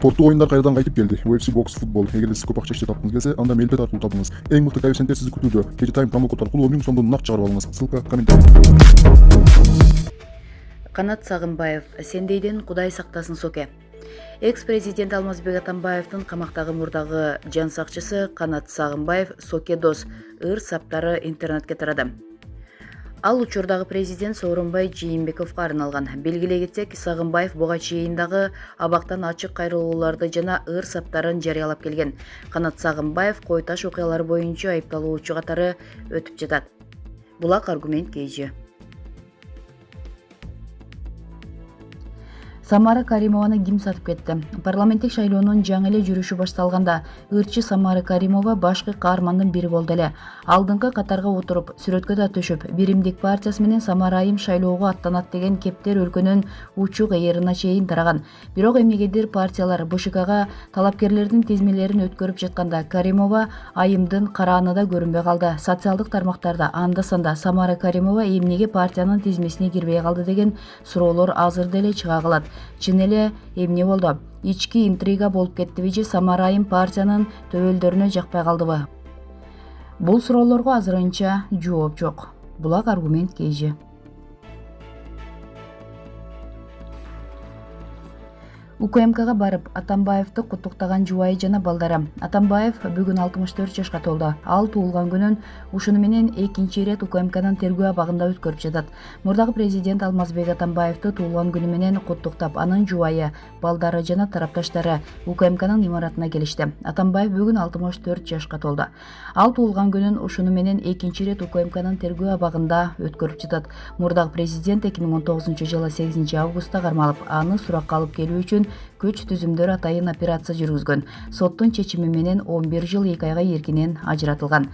Спорттук оюндар кайрадан кайтып келди. UFC бокс, футбол. Эгерде сиз көп акча иштеп тапкыңыз келсе, анда мелбет аркылуу табыңыз. Эң мыкты коэффициенттер сизди күтүүдө. KG Time промокод аркылуу 10 000 сомдон нак чыгарып алыңыз. Ссылка комментарий. Канат Сагынбаев, сендейден Кудай сактасын соке. Экс-президент Алмазбек Атамбаевдин камактагы мурдагы жан сакчысы Канат Сагынбаев соке дос ыр саптары интернетке тарады. Ал учурдагы президент Сооронбай Жээнбековго арналган. Белгилей кетсек, Сагынбаев буга чейин дагы абактан ачык кайрылууларды жана ыр саптарын жарыялап келген. Канат Сагынбаев кой таш окуялары боюнча айыпталуучу катары өтүп жатат. Булак аргумент KG. Самара Каримованы ким сатып кетти? Парламенттик шайлоонун жаңы эле жүрүшү башталганда ырчы Самара Каримова башкы каармандын бири болду эле. Алдыңкы катарга отуруп, сүрөткө да түшүп, Биримдик партиясы менен Самара айым шайлоого аттанат деген кептер өлкөнүн учук ээрина чейин тараган. Бирок эмнегедир партиялар БШКга талапкерлердин тизмелерин өткөрүп жатканда Каримова айымдын карааныда көрүнбөй калды. Социалдык тармактарда анда-санда Самара Каримова эмнеге партиянын тизмесине кирбей калды деген суроолор азыр деле чыга калат. Чын эле эмне болду? Ички интрига болуп кеттиби же Самара айым партиянын төбөлдөрүнө жакпай калдыбы? Бул суроолорго азырынча жооп жок. Булак аргумент KG. УКМКга барып, Атамбаевди куттуктаган жубайы жана балдары. Атамбаев бүгүн 64 жашка толду. Ал туулган күнүн ушуну менен экинчи ирет УКМКнын тергөө абагында өткөрүп жатат. Мурдагы президент Алмазбек Атамбаевди туулган күнү менен куттуктап, анын жубайы, балдары жана тарапташтары УКМКнын имаратына келишти. Атамбаев бүгүн 64 жашка толду. Ал туулган күнүн ушуну менен экинчи ирет УКМКнын тергөө абагында өткөрүп жатат. Мурдагы президент 2019 жылы 8 августта кармалып, аны суракка алып келүү үчүн күч түзүмдөр атайын операция жүргүзгөн. Соттун чечими менен 11 жыл 2 айга эркинен ажыратылган.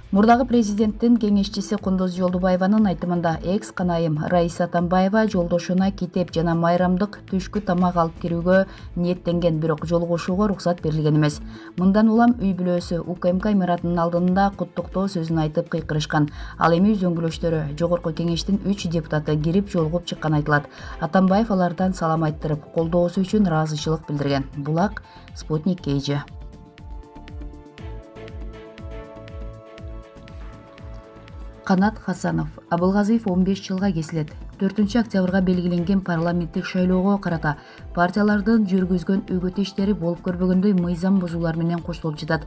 Мурдагы президенттин кеңешчиси Кундуз Жолдубаеванын айтымында экс канайым Раиса Атамбаева жолдошуна китеп жана майрамдык түшкү тамак алып кирүүгө ниеттенген, бирок жолугушууга уруксат берилген эмес. Мындан улам үй бүлөсү УКМК имаратынын алдында куттуктоо сөзүн айтып кыйкырышкан. Ал эми үзөңгүлөштөрү жогорку кеңештин 3 депутаты кирип жолугуп чыккан айтылат. Атамбаев алардан салам айттырып, колдоосу үчүн ыраазычылык билдирген. Булак Спутник KG. Канат Хасанов. Абылгазиев 15 жылга кесилет. 4 октябрга белгиленген парламенттик шайлоого карата партиялардын жүргүзгөн үгүт иштери болуп көрбөгөндөй мыйзам бузуулар менен коштолуп жатат.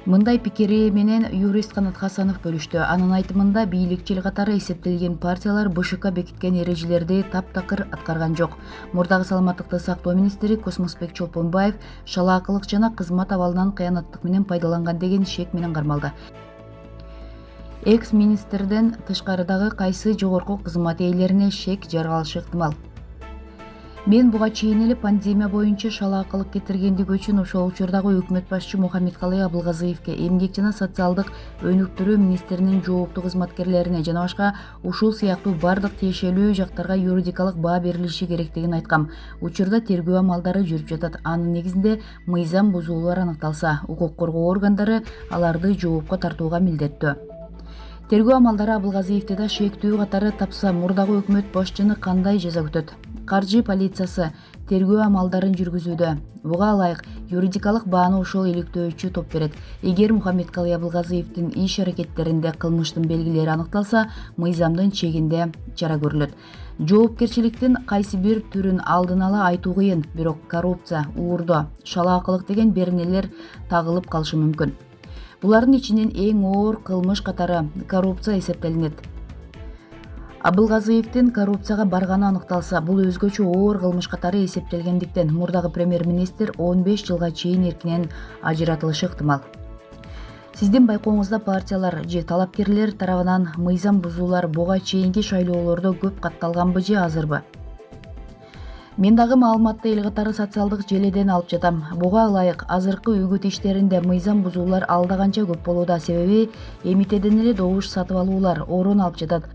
Мындай пикири менен юрист Канат Хасанов бөлүштү. Анын айтымында бийликчил катары эсептелген партиялар БШК бекиткен эрежелерди таптакыр аткарган жок. Мурдагы саламаттыкты сактоо министри Космосбек Чолпонбаев шалаакылык жана кызмат абалынан кыянаттык менен пайдаланган деген шек менен кармалды. Экс-министрден тышкарыдагы кайсы жогорку кызмат ээлерине шек жаргалышы ыктымал. Мен буга чейин эле пандемия боюнча шалаакылык кетиргендик үчүн ошол учурдагы өкмөт башчы Мухаммедкалый Абылгазиевке, эмгек жана социалдык өнүктүрүү министринин жооптуу кызматкерлерине жана башка ушул сыяктуу бардык тиешелүү жактарга юридикалык баа берилиши керектигин айткам. Учурда тергөө амалдары жүрүп жатат. Анын негизинде мыйзам бузуулар аныкталса, укук коргоо органдары аларды жоопко тартууга милдеттүү. Тергөө амалдары Абылгазиевди да шектүү катары тапса, мурдагы өкмөт башчыны кандай жаза күтөт? Каржы полициясы тергөө амалдарын жүргүзүүдө. Буга ылайык юридикалык бааны ошол иликтөөчү топ берет. Эгер Мухаммедкалый Абылгазиевдин иш-аракеттеринде кылмыштын белгилери аныкталса, мыйзамдын чегинде чара көрүлөт. Жоопкерчиликтин кайсы бир түрүн алдын ала айтуу кыйын, бирок коррупция, уурдоо, шалаакылык деген беренелер тагылып калышы мүмкүн. Булардын ичинен эң оор кылмыш катары коррупция эсептелинет. Абылгазиевдин коррупцияга барганы аныкталса, бул өзгөчө оор кылмыш катары эсептелгендиктен мурдагы премьер-министр 15 жылга чейин эркинен ажыратылышы ыктымал. Сиздин байкооңузда партиялар же талапкерлер тарабынан мыйзам бузуулар буга чейинки шайлоолордо көп катталганбы же азырбы? Мен дагы маалыматты эл катары социалдык желеден алып жатам. Буга ылайык азыркы үгүт иштеринде мыйзам бузуулар алда канча көп болууда, себеби эмитеден эле добуш сатып алуулар орун алып жатат.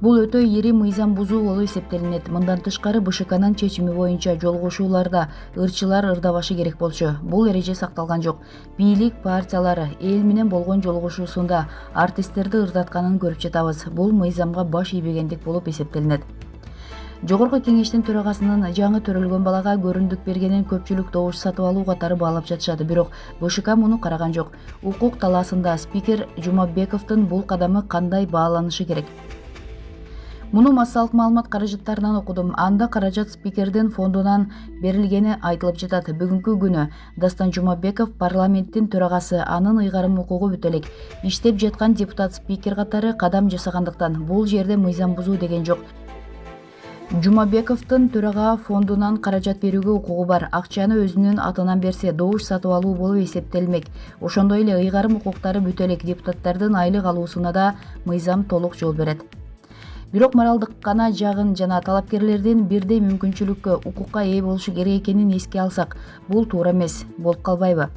Бул өтө ири мыйзам бузуу болуп эсептелинет. Мындан тышкары БШКнын чечими боюнча жолугушууларда ырчылар ырдабашы керек болчу. Бул эреже сакталган жок. Бийлик партиялары эл менен болгон жолугушуусунда артисттерди ырдатканын көрүп жатабыз. Бул мыйзамга баш ийбегендик болуп эсептелинет. Жогорку кеңештин төрагасынын жаңы төрөлгөн балага көрүндүк бергенин көпчүлүк добуш сатып алуу катары баалап жатышат. Бирок БШК муну караган жок. Укук талаасында спикер Жумабековдун бул кадамы кандай бааланышы керек? Муну массалык маалымат каражаттарынан окудум. Анда каражат спикердин фондунан берилгени айтылып жатат. Бүгүнкү күнү Дастан Жумабеков парламенттин төрагасы, анын ыйгарым укугу бүт элек. Иштеп жаткан депутат спикер катары кадам жасагандыктан бул жерде мыйзам бузуу деген жок. Жумабековдун төрага фондунан каражат берүүгө укугу бар. Акчаны өзүнүн атынан берсе, добуш сатып алуу болуп эсептелмек. Ошондой эле ыйгарым укуктары бүт элек. Депутаттардын айлык алуусуна да мыйзам толук жол берет. Бирок моралдык гана жагын жана талапкерлердин бирдей мүмкүнчүлүккө, укукка ээ болушу керек экенин эске алсак, бул туура эмес, болуп калбайбы?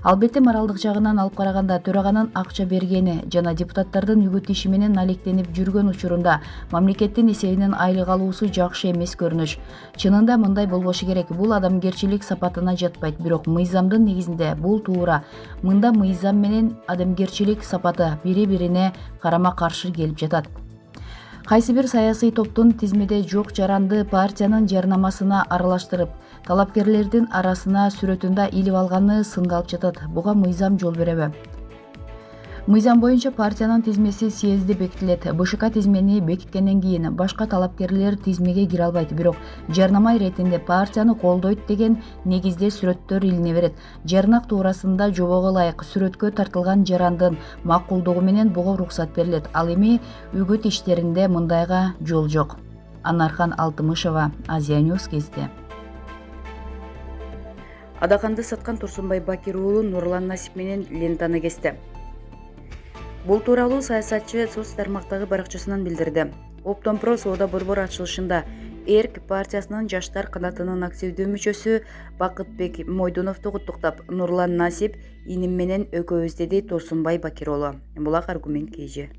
Албетте моралдык жагынан алып караганда төраганын акча бергени жана депутаттардын үгүт иши менен алектенип жүргөн учурунда мамлекеттин эсебинен айлык алуусу жакшы эмес көрүнүш. Чынында мындай болбошу керек. Бул адамгерчилик сапатына жатпайт. Бирок мыйзамдын негизинде бул туура. Мында мыйзам менен адамгерчилик сапаты бири-бирине карама-каршы келип жатат. Кайсы бир саясий топтун тизмеде жок жаранды партиянын жарнамасына аралаштырып, талапкерлердин арасына сүрөтүндө илип алганы сындалып жатат. Буга мыйзам жол береби? Мыйзам боюнча партиянын тизмеси съезде бекитилет. БШК тизмени бекиткенден кийин башка талапкерлер тизмеге кире албайт. Бирок жарнама иретинде партияны колдойт деген негизде сүрөттөр илине берет. Жарнак туурасында жобого ылайык сүрөткө тартылган жарандын макулдугу менен буга уруксат берилет. Ал эми үгүт иштеринде мындайга жол жок. Анархан Алтымышева, Азия Ньюс кезде. Адаканды саткан Турсунбай Бакир уулу Нурлан Насип менен лентаны кести. Бул тууралуу саясатчы соц тармактагы баракчасынан билдирди. Оптомпро соода борбор ачылышында ЭРК партиясынын жаштар канатынын активдүү мүчөсү Бакытбек Мойдуновду куттуктап, Нурлан Насип иним менен экөөбүз, деди Турсунбай Бакир уулу. Булак аргумент KG.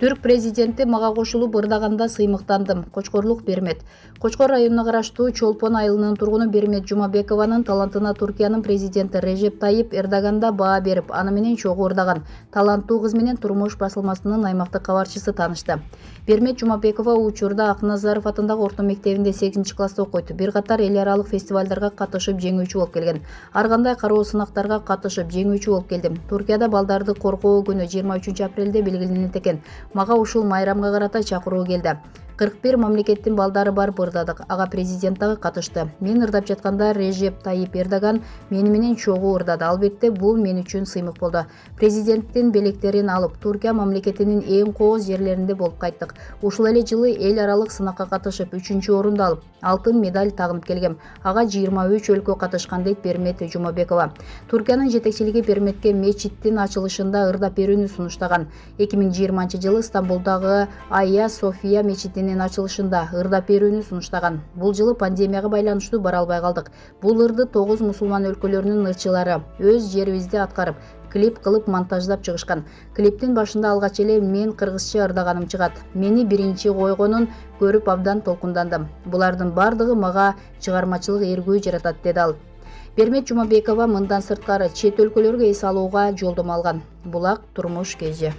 Түрк президенти мага кошулуп ырдаганда сыймыктандым. Кочкорлук Бермет. Кочкор районуна караштуу Чолпон айылынын тургуну Бермет Жумабекованын талантына Туркиянын президенти Режеп Тайип Эрдоганда баа берип, аны менен чогуу ырдаган. Таланттуу кыз менен Турмуш басылмасынын аймактык кабарчысы таанышты. Бермет Жумабекова учурда Акназаров атындагы орто мектебинде 8-класста окуйт. Бир катар эл аралык фестивалдарга катышып жеңүүчү болуп келген. Ар кандай кароо сынактарга катышып жеңүүчү болуп келдим. Туркияда балдарды коргоо күнү 23-апрелде белгиленет экен. Мага ушул майрамга карата чакыруу келди. 41 мамлекеттин балдары барып ырдадык. Ага президент дагы катышты. Мен ырдап жатканда Режеп Тайип Эрдоган мени менен чогуу ырдады. Албетте бул мен үчүн сыймык болду. Президенттин белектерин алып, Туркия мамлекетинин эң кооз жерлеринде болуп кайттык. Ушул эле жылы эл аралык сынакка катышып 3-орунду алып, алтын медаль тагынып келгем. Ага 23 өлкө катышкан, дейт Бермет Жумабекова. Туркиянын жетекчилиги Берметке мечиттин ачылышында ырдап берүүнү сунуштаган. 2020-жылы Стамбулдагы Айя София мечитинин ачылышында ырдап берүүнү сунуштаган. Бул жылы пандемияга байланыштуу бара албай калдык. Бул ырды 9 мусулман өлкөлөрүнүн ырчылары өз жерибизде аткарып, клип кылып монтаждап чыгышкан. Клиптин башында алгач эле мен кыргызча ырдаганым чыгат. Мени биринчи койгонун көрүп абдан толкундандым. Булардын бардыгы мага чыгармачылык эргүү жаратат, деди ал. Бермет Жумабекова мындан сырткары чет өлкөлөргө эс алууга жолдомо алган. Булак Турмуш KG.